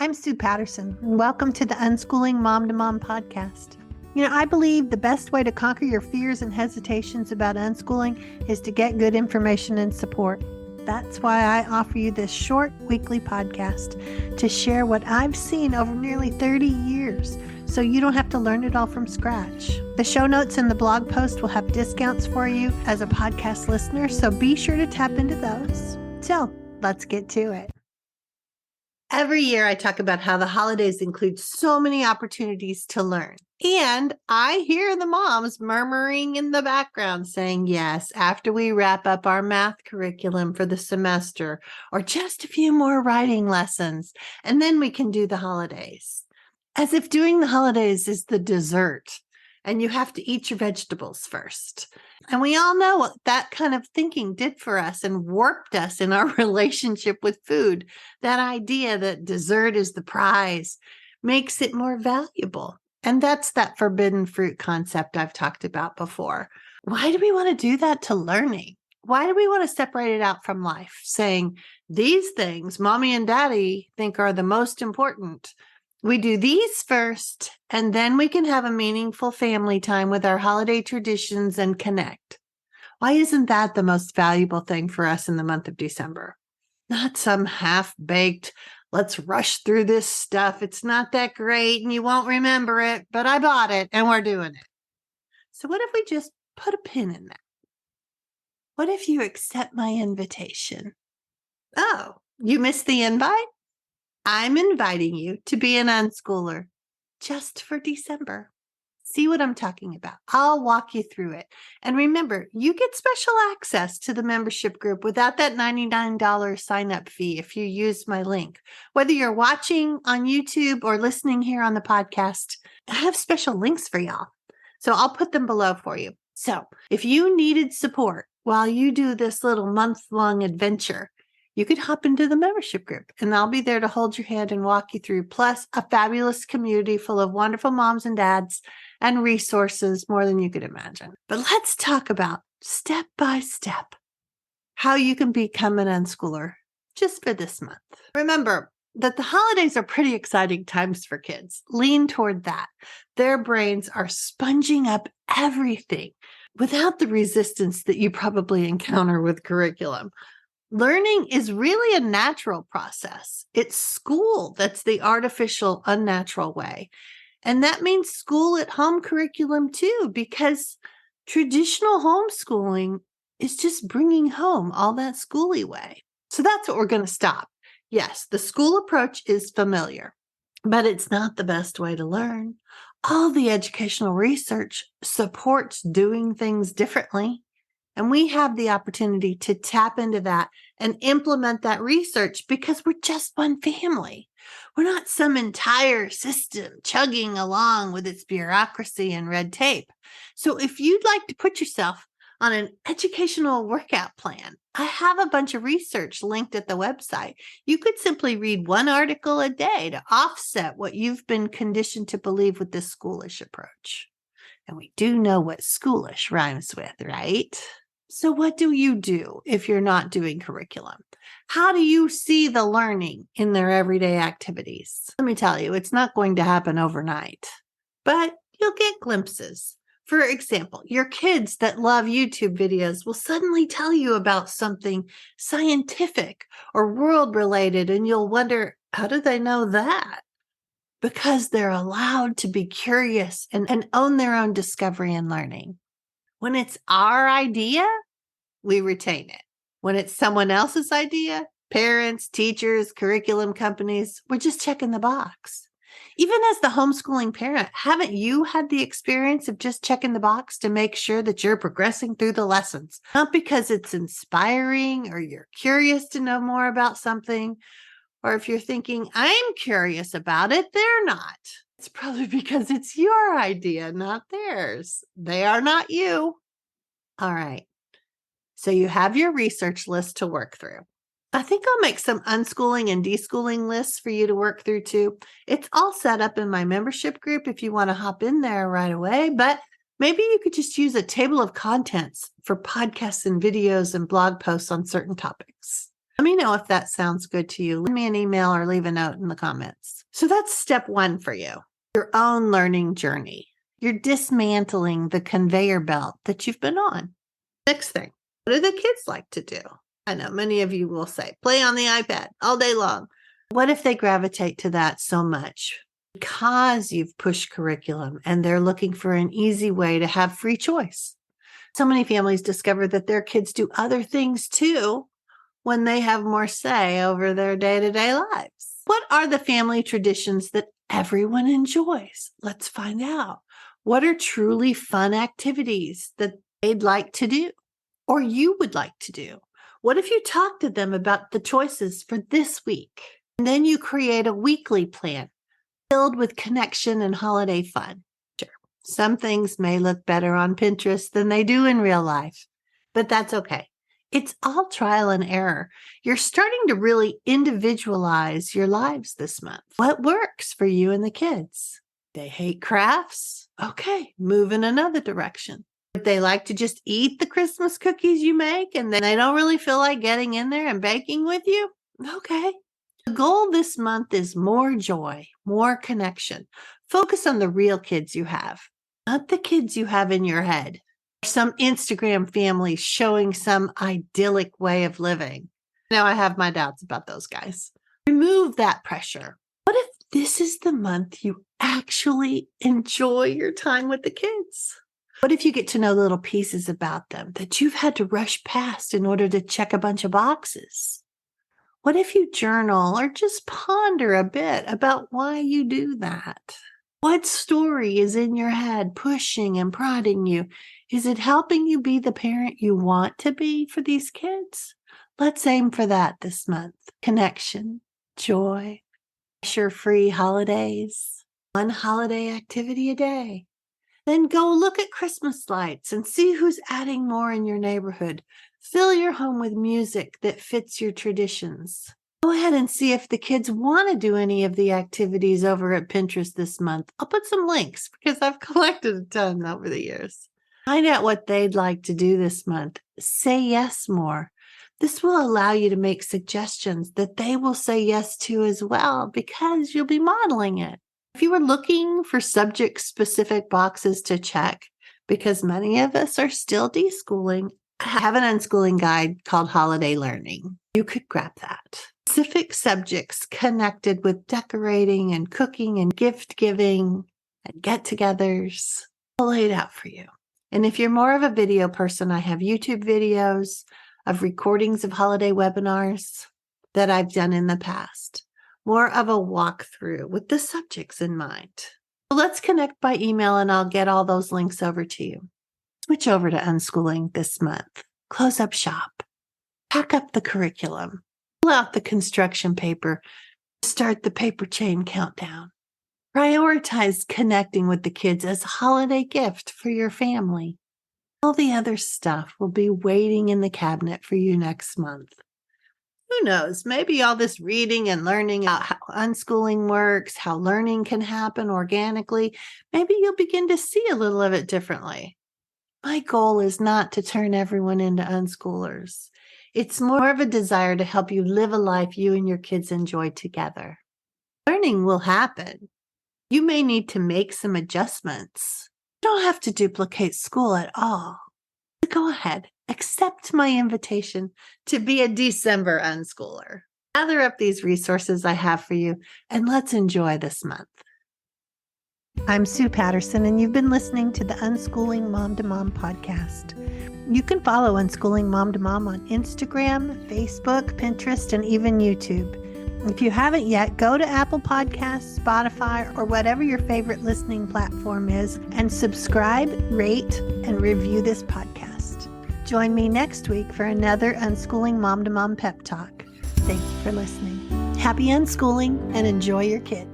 I'm Sue Patterson, and welcome to the Unschooling Mom to Mom podcast. I believe the best way to conquer your fears and hesitations about unschooling is to get good information and support. That's why I offer you this short weekly podcast to share what I've seen over nearly 30 years, so you don't have to learn it all from scratch. The show notes and the blog post will have discounts for you as a podcast listener, so be sure to tap into those. So, let's get to it. Every year I talk about how the holidays include so many opportunities to learn. And I hear the moms murmuring in the background saying, yes, after we wrap up our math curriculum for the semester, or just a few more writing lessons, and then we can do the holidays. As if doing the holidays is the dessert, and you have to eat your vegetables first. And we all know what that kind of thinking did for us and warped us in our relationship with food. That idea that dessert is the prize makes it more valuable. And that's that forbidden fruit concept I've talked about before. Why do we want to do that to learning? Why do we want to separate it out from life, saying these things mommy and daddy think are the most important? We do these first, and then we can have a meaningful family time with our holiday traditions and connect. Why isn't that the most valuable thing for us in the month of December? Not some half-baked, let's rush through this stuff. It's not that great and you won't remember it, but I bought it and we're doing it. So what if we just put a pin in that? What if you accept my invitation? Oh, you missed the invite? I'm inviting you to be an unschooler just for December. See what I'm talking about? I'll walk you through it. And remember, you get special access to the membership group without that $99 sign-up fee if you use my link. Whether you're watching on YouTube or listening here on the podcast, I have special links for y'all. So I'll put them below for you. So if you needed support while you do this little month-long adventure, you could hop into the membership group and I'll be there to hold your hand and walk you through, plus a fabulous community full of wonderful moms and dads and resources more than you could imagine. But let's talk about step by step how you can become an unschooler just for this month. Remember that the holidays are pretty exciting times for kids. Lean toward that. Their brains are sponging up everything without the resistance that you probably encounter with curriculum. Learning is really a natural process. It's school that's the artificial, unnatural way. And that means school at home curriculum too, because traditional homeschooling is just bringing home all that schooly way. So that's what we're going to stop. Yes, the school approach is familiar, but it's not the best way to learn. All the educational research supports doing things differently. And we have the opportunity to tap into that and implement that research because we're just one family. We're not some entire system chugging along with its bureaucracy and red tape. So if you'd like to put yourself on an educational workout plan, I have a bunch of research linked at the website. You could simply read one article a day to offset what you've been conditioned to believe with this schoolish approach. And we do know what schoolish rhymes with, right? So what do you do if you're not doing curriculum? How do you see the learning in their everyday activities? Let me tell you, it's not going to happen overnight, but you'll get glimpses. For example, your kids that love YouTube videos will suddenly tell you about something scientific or world-related, and you'll wonder, how do they know that? Because they're allowed to be curious and own their own discovery and learning. When it's our idea, we retain it. When it's someone else's idea, parents, teachers, curriculum companies, we're just checking the box. Even as the homeschooling parent, haven't you had the experience of just checking the box to make sure that you're progressing through the lessons? Not because it's inspiring or you're curious to know more about something, or if you're thinking, I'm curious about it, they're not. It's probably because it's your idea, not theirs. They are not you. All right. So you have your research list to work through. I think I'll make some unschooling and deschooling lists for you to work through too. It's all set up in my membership group if you want to hop in there right away, but maybe you could just use a table of contents for podcasts and videos and blog posts on certain topics. Let me know if that sounds good to you. Send me an email or leave a note in the comments. So that's step 1 for you, your own learning journey. You're dismantling the conveyor belt that you've been on. Next thing, what do the kids like to do? I know many of you will say, play on the iPad all day long. What if they gravitate to that so much? Because you've pushed curriculum and they're looking for an easy way to have free choice. So many families discover that their kids do other things too when they have more say over their day-to-day lives. What are the family traditions that everyone enjoys? Let's find out. What are truly fun activities that they'd like to do or you would like to do? What if you talk to them about the choices for this week? And then you create a weekly plan filled with connection and holiday fun. Sure, some things may look better on Pinterest than they do in real life, but that's okay. It's all trial and error. You're starting to really individualize your lives this month. What works for you and the kids? They hate crafts? Okay, move in another direction. If they like to just eat the Christmas cookies you make and then they don't really feel like getting in there and baking with you, okay. The goal this month is more joy, more connection. Focus on the real kids you have, not the kids you have in your head. Some Instagram family showing some idyllic way of living. Now I have my doubts about those guys. Remove that pressure. What if this is the month you actually enjoy your time with the kids? What if you get to know little pieces about them that you've had to rush past in order to check a bunch of boxes? What if you journal or just ponder a bit about why you do that? What story is in your head pushing and prodding you? Is it helping you be the parent you want to be for these kids? Let's aim for that this month. Connection, joy, pressure-free holidays, one holiday activity a day. Then go look at Christmas lights and see who's adding more in your neighborhood. Fill your home with music that fits your traditions. Go ahead and see if the kids want to do any of the activities over at Pinterest this month. I'll put some links because I've collected a ton over the years. Find out what they'd like to do this month. Say yes more. This will allow you to make suggestions that they will say yes to as well because you'll be modeling it. If you were looking for subject-specific boxes to check, because many of us are still deschooling, I have an unschooling guide called Holiday Learning. You could grab that. Specific subjects connected with decorating and cooking and gift giving and get-togethers all laid out for you. And if you're more of a video person, I have YouTube videos of recordings of holiday webinars that I've done in the past. More of a walkthrough with the subjects in mind. So let's connect by email and I'll get all those links over to you. Switch over to Unschooling this month. Close up shop. Pack up the curriculum. Pull out the construction paper. Start the paper chain countdown. Prioritize connecting with the kids as a holiday gift for your family. All the other stuff will be waiting in the cabinet for you next month. Who knows? Maybe all this reading and learning about how unschooling works, how learning can happen organically, maybe you'll begin to see a little of it differently. My goal is not to turn everyone into unschoolers. It's more of a desire to help you live a life you and your kids enjoy together. Learning will happen. You may need to make some adjustments. You don't have to duplicate school at all. Go ahead, accept my invitation to be a December unschooler. Gather up these resources I have for you, and let's enjoy this month. I'm Sue Patterson, and you've been listening to the Unschooling Mom to Mom podcast. You can follow Unschooling Mom to Mom on Instagram, Facebook, Pinterest, and even YouTube. If you haven't yet, go to Apple Podcasts, Spotify, or whatever your favorite listening platform is, and subscribe, rate, and review this podcast. Join me next week for another Unschooling Mom to Mom pep talk. Thank you for listening. Happy unschooling and enjoy your kids.